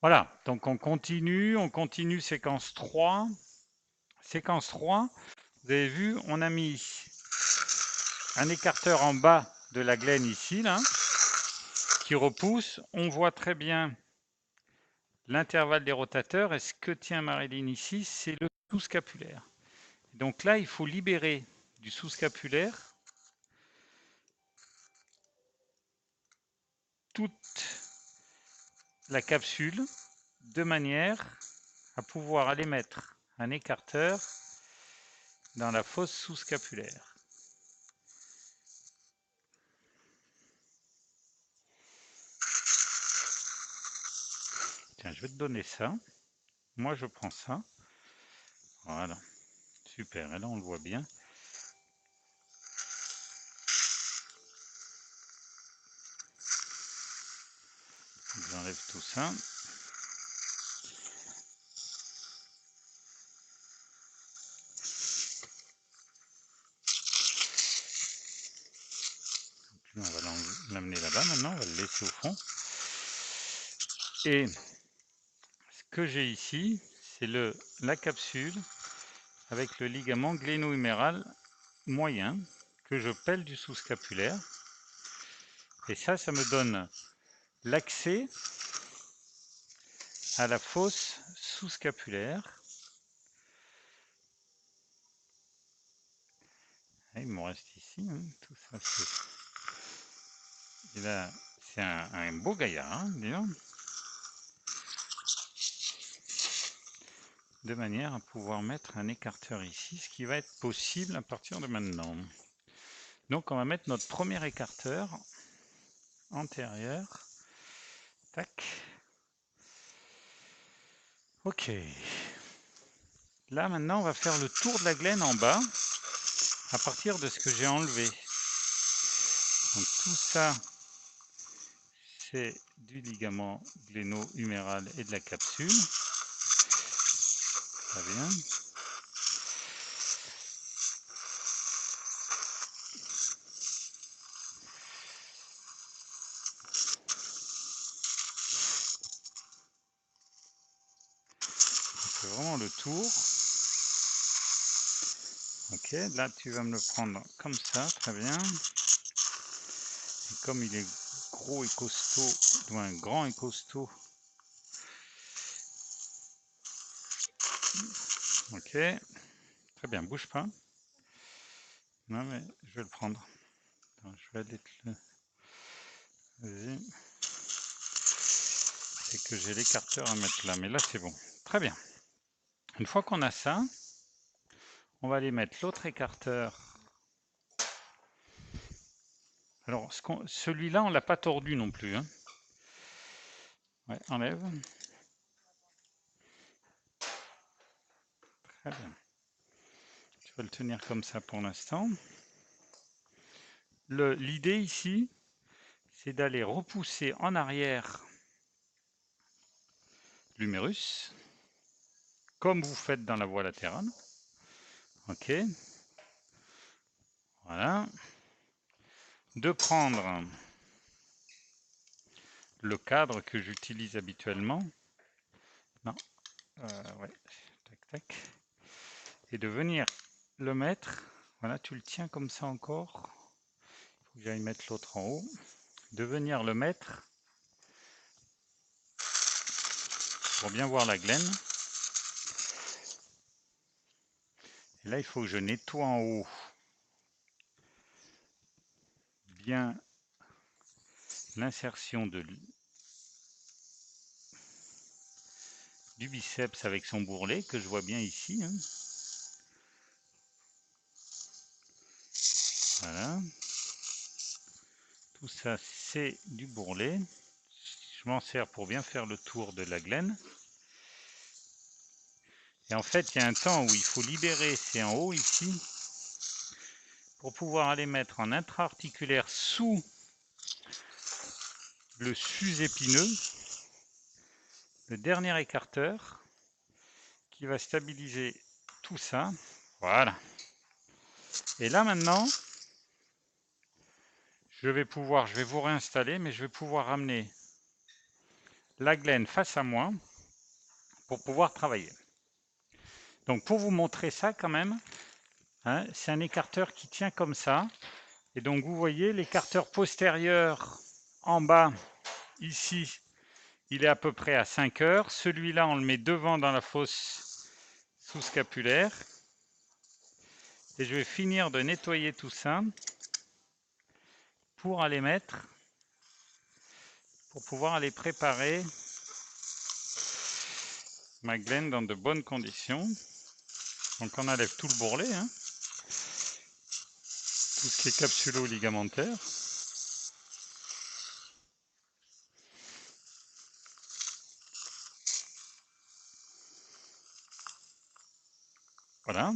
Voilà, donc on continue séquence 3. Séquence 3, vous avez vu, on a mis un écarteur en bas de la glène ici, là, qui repousse. On voit très bien l'intervalle des rotateurs. Et ce que tient Marilyn ici, c'est le sous-scapulaire. Donc là, il faut libérer du sous-scapulaire toute la capsule de manière à pouvoir aller mettre un écarteur dans la fosse sous-scapulaire. Tiens, je vais te donner ça. Moi, je prends ça. Voilà, super. Et là, on le voit bien. J'enlève tout ça. On va l'amener là-bas maintenant, on va le laisser au fond. Et ce que j'ai ici, c'est la capsule avec le ligament gléno-huméral moyen que je pèle du sous-scapulaire. Et ça me donne l'accès à la fosse sous-scapulaire. Il me reste ici, hein, tout ça. Et là, c'est un beau gaillard, hein, disons. De manière à pouvoir mettre un écarteur ici, ce qui va être possible à partir de maintenant. Donc on va mettre notre premier écarteur antérieur. Tac. Ok. Là maintenant on va faire le tour de la glène en bas à partir de ce que j'ai enlevé. Donc tout ça c'est du ligament gléno-huméral et de la capsule. Très bien. C'est vraiment le tour. Ok, là tu vas me le prendre comme ça, très bien. Et comme il est gros et costaud, grand et costaud. Ok, très bien, bouge pas. Non mais je vais le prendre. Attends, je vais aller te le... Vas-y. C'est que j'ai l'écarteur à mettre là, mais là c'est bon. Très bien. Une fois qu'on a ça, on va aller mettre l'autre écarteur. Alors celui-là, on l'a pas tordu non plus. Hein. Ouais, enlève. Très bien. Je vais le tenir comme ça pour l'instant. L'idée ici, c'est d'aller repousser en arrière l'humérus, comme vous faites dans la voie latérale. Ok. Voilà. De prendre le cadre que j'utilise habituellement. Non. Ouais. Tac, tac. Et de venir le mettre. Voilà, tu le tiens comme ça encore. Il faut que j'aille mettre l'autre en haut. De venir le mettre pour bien voir la glène. Et là, il faut que je nettoie en haut bien l'insertion du biceps avec son bourrelet que je vois bien ici. Hein. Voilà. Tout ça, c'est du bourrelet. Je m'en sers pour bien faire le tour de la glène. Et en fait, il y a un temps où il faut libérer, c'est en haut ici, pour pouvoir aller mettre en intra-articulaire sous le sus-épineux, le dernier écarteur qui va stabiliser tout ça. Voilà. Et là maintenant, je vais vous réinstaller, mais je vais pouvoir ramener la glaine face à moi pour pouvoir travailler. Donc pour vous montrer ça quand même, hein, c'est un écarteur qui tient comme ça. Et donc vous voyez l'écarteur postérieur en bas, ici, il est à peu près à 5 heures. Celui-là, on le met devant dans la fosse sous-scapulaire. Et je vais finir de nettoyer tout ça pour aller mettre, pour pouvoir aller préparer ma glaine dans de bonnes conditions. Donc on enlève tout le bourrelet, hein, tout ce qui est capsulo-ligamentaire. Voilà.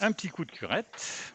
Un petit coup de curette.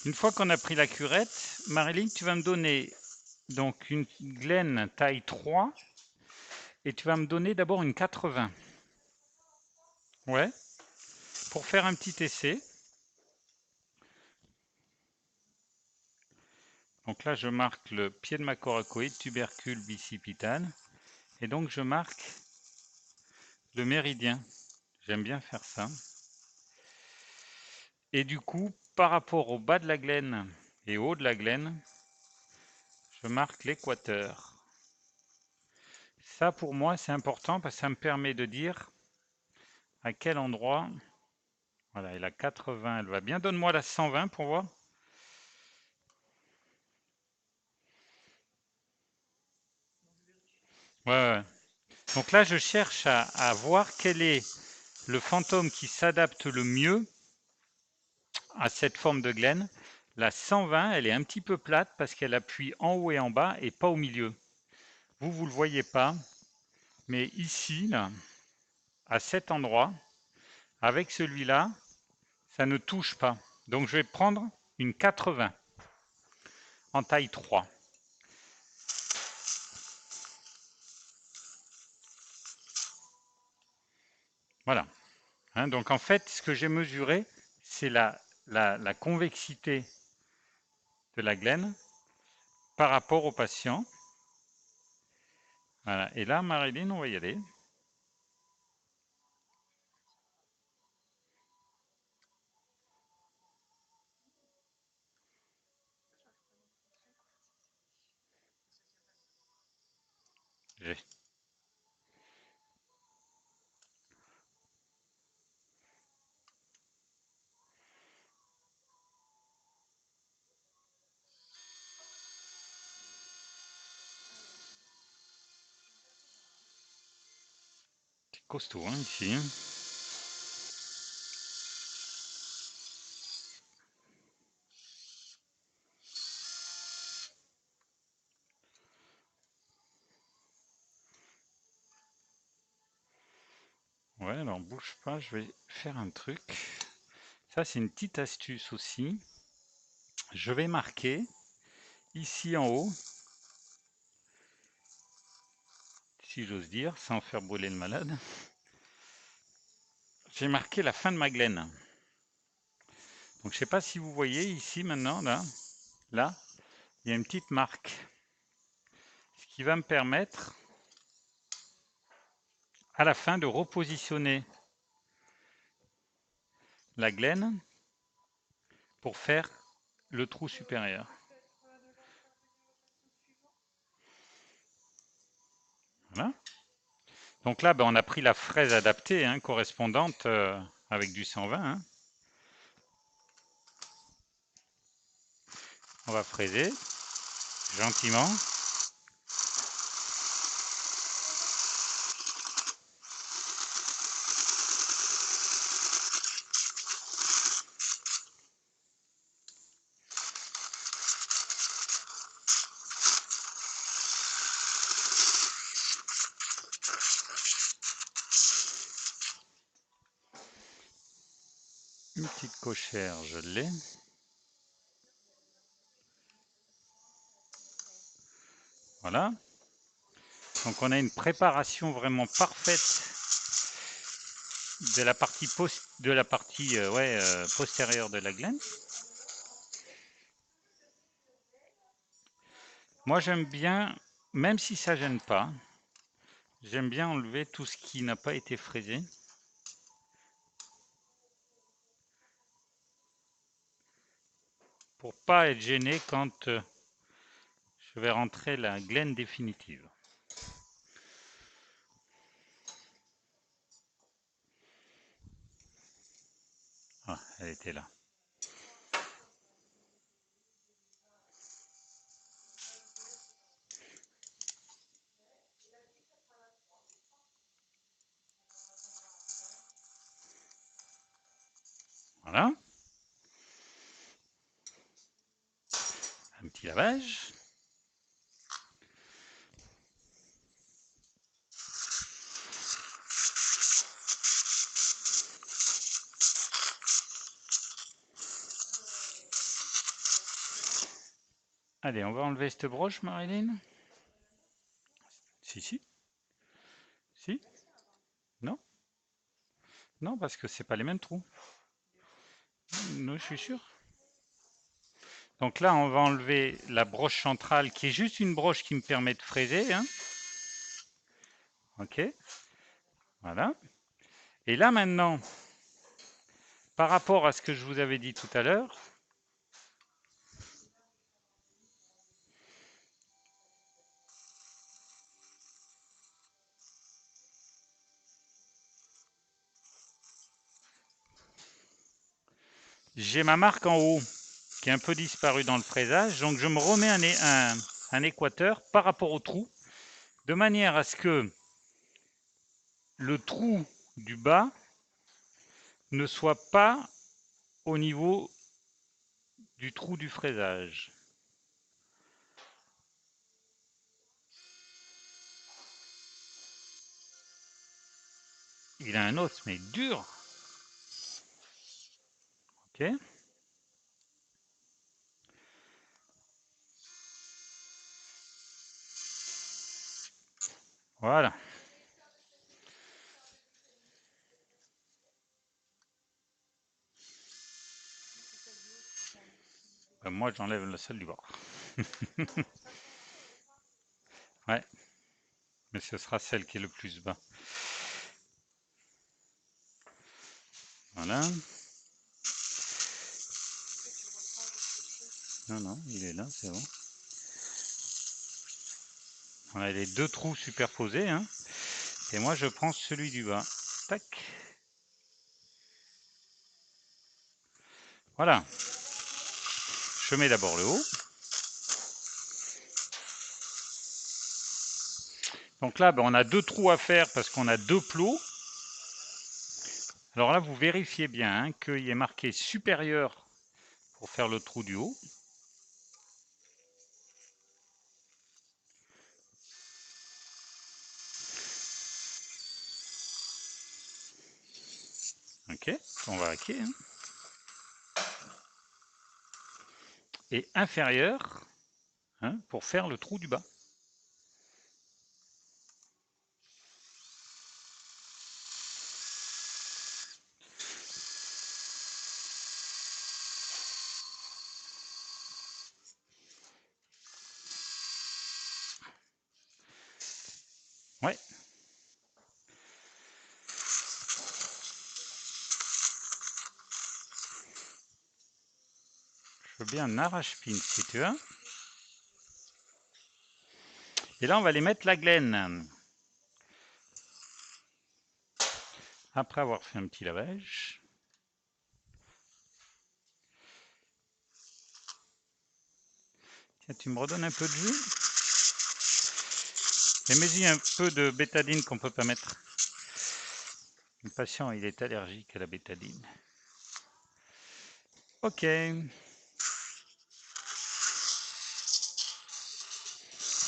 Une fois qu'on a pris la curette, Marilyn, tu vas me donner donc une glaine taille 3 et tu vas me donner d'abord une 80. Ouais, pour faire un petit essai. Donc là, je marque le pied de ma coracoïde, tubercule bicipitale. Et donc, je marque le méridien. J'aime bien faire ça. Et du coup, par rapport au bas de la glaine et au haut de la glaine, je marque l'équateur. Ça, pour moi, c'est important parce que ça me permet de dire à quel endroit. Voilà, et la 80, elle va bien. Donne-moi la 120 pour voir. Ouais, ouais. Donc là, je cherche à voir quel est le fantôme qui s'adapte le mieux à cette forme de glaine. La 120, elle est un petit peu plate parce qu'elle appuie en haut et en bas et pas au milieu. Vous ne le voyez pas, mais ici, là, à cet endroit, avec celui-là, ça ne touche pas. Donc je vais prendre une 80 en taille 3. Voilà. Hein, donc en fait, ce que j'ai mesuré, c'est la convexité de la glaine par rapport au patient. Voilà. Et là, Marilyn, on va y aller. J'ai c'est costaud hein, ici. Ouais, alors bouge pas, je vais faire un truc. Ça, c'est une petite astuce aussi. Je vais marquer ici en haut, si j'ose dire, sans faire brûler le malade. J'ai marqué la fin de ma glaine. Donc je ne sais pas si vous voyez ici maintenant, là, il y a une petite marque. Ce qui va me permettre à la fin de repositionner la glaine pour faire le trou supérieur. Voilà. Donc là, ben, on a pris la fraise adaptée, hein, correspondante avec du 120. Hein. On va fraiser gentiment. Une petite cochère, je l'ai. Voilà. Donc on a une préparation vraiment parfaite de la partie, postérieure de la glène. Moi j'aime bien, même si ça gêne pas, j'aime bien enlever tout ce qui n'a pas été fraisé. Pour pas être gêné quand je vais rentrer la glène définitive. Ah, elle était là. Voilà. Un petit lavage. Allez, on va enlever cette broche, Marilyn. Si, si. Si. Non. Non, parce que c'est pas les mêmes trous. Non, je suis sûr. Donc là, on va enlever la broche centrale, qui est juste une broche qui me permet de fraiser. Hein. Ok. Voilà. Et là, maintenant, par rapport à ce que je vous avais dit tout à l'heure, j'ai ma marque en haut qui est un peu disparue dans le fraisage. Donc je me remets un équateur par rapport au trou, de manière à ce que le trou du bas ne soit pas au niveau du trou du fraisage. Il a un os, mais dur. Ok. Voilà. Ben, moi, j'enlève la celle du bord. Ouais. Mais ce sera celle qui est le plus bas. Voilà. Non, non, il est là, c'est bon. On a les deux trous superposés. Hein. Et moi, je prends celui du bas. Tac. Voilà. Je mets d'abord le haut. Donc là, ben, on a deux trous à faire parce qu'on a deux plots. Alors là, vous vérifiez bien hein, qu'il est marqué supérieur pour faire le trou du haut. Ok, on va hacker. Hein. Et inférieur hein, pour faire le trou du bas. Ouais. Je veux bien un arrache-pin si tu veux. Et là, on va aller mettre la glène. Après avoir fait un petit lavage. Tiens, tu me redonnes un peu de jus. Et mets-y un peu de bétadine qu'on ne peut pas mettre. Le patient, il est allergique à la bétadine. Ok.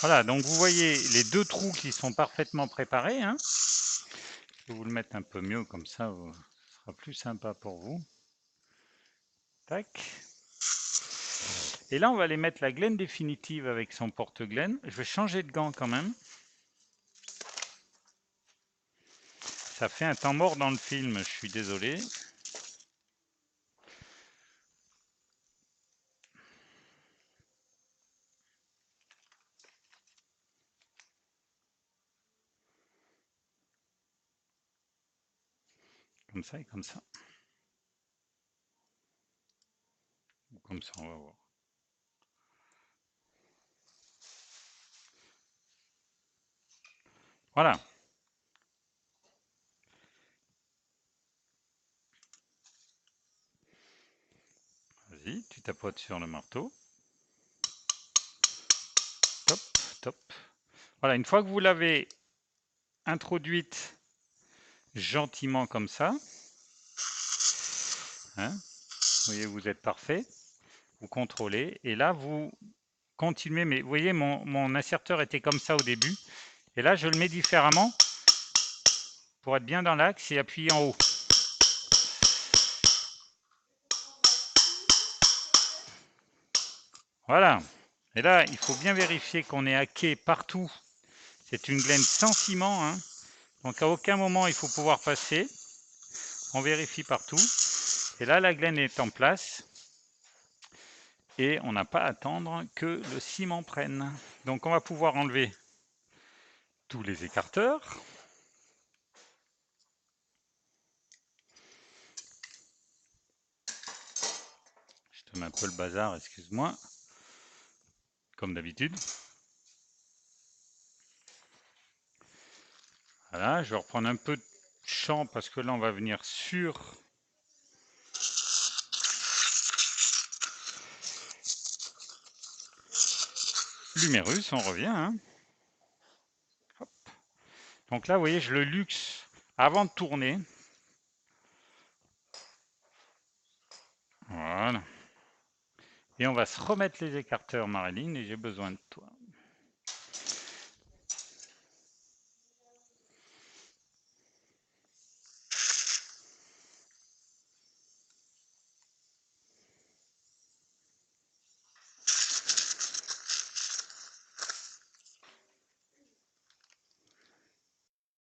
Voilà, donc vous voyez les deux trous qui sont parfaitement préparés. Hein. Je vais vous le mettre un peu mieux, comme ça, ce sera plus sympa pour vous. Tac. Et là, on va aller mettre la glaine définitive avec son porte-glaine. Je vais changer de gant quand même. Ça fait un temps mort dans le film, je suis désolé. Comme ça et comme ça. Ou comme ça, on va voir. Voilà. Vas-y, tu tapotes sur le marteau. Top, top. Voilà, une fois que vous l'avez introduite gentiment comme ça, hein, vous voyez, vous êtes parfait, vous contrôlez, et là, vous continuez, mais vous voyez, mon inserteur était comme ça au début, et là, je le mets différemment pour être bien dans l'axe et appuyer en haut. Voilà. Et là, il faut bien vérifier qu'on est hacké partout. C'est une glaine sans ciment, hein. Donc à aucun moment il faut pouvoir passer. On vérifie partout. Et là, la glaine est en place. Et on n'a pas à attendre que le ciment prenne. Donc on va pouvoir enlever tous les écarteurs. Je te mets un peu le bazar, excuse-moi. Comme d'habitude. Voilà, je vais reprendre un peu de champ parce que là on va venir sur l'humérus, on revient. Hein. Donc là, vous voyez, je le luxe avant de tourner. Voilà. Et on va se remettre les écarteurs, Marilyn, et j'ai besoin de toi.